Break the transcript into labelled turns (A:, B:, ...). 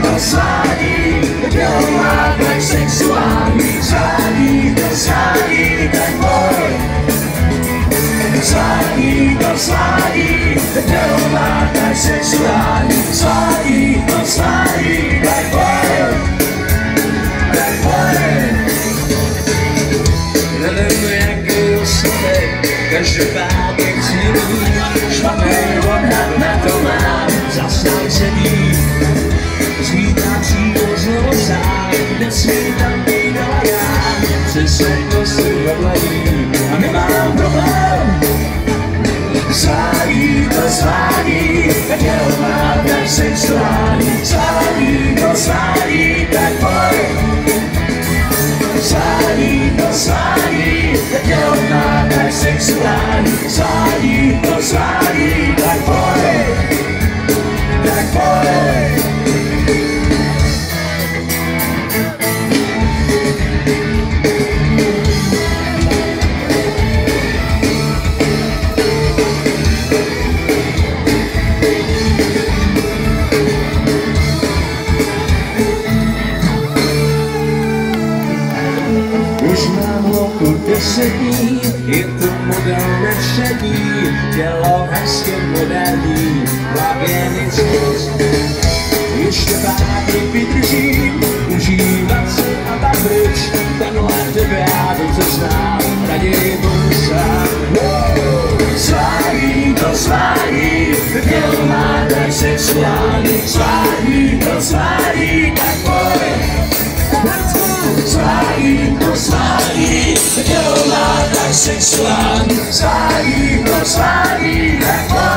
A: to svádí, tělo má tak sexuální, svádí tak boj. Svádí to svádí, tělo má tak sexuální, svádí to svádí, tak boj. Tak boj. Nevím, jaký osudek, každopádně cílí, špatnej odhad na to mám, zas tam sedí. Zvítá přímo znovu sám, nesmí tam být ale já, přes to si vedlejí a nemám problém. Svádí to svádí, tělo má tak sexuální, svádí to svádí, tak boj. Svádí to svádí, tělo má tak sexuální, svádí to svádí, tak boj. Tak boj. Už mám holku 10 dní, je to model nevšední, tělo hezky moderní, hlavě nic moc. Ještě pár vydržím, užívat se a tak pryč, tenhle tebe já dobře znám, raději budu sám. Svádí to svádí, tělo má tak sexuální, svádí to svádí, tak boj. Svádí to svádí, tělo má tak sexuální, svádí to svádí, tak boj.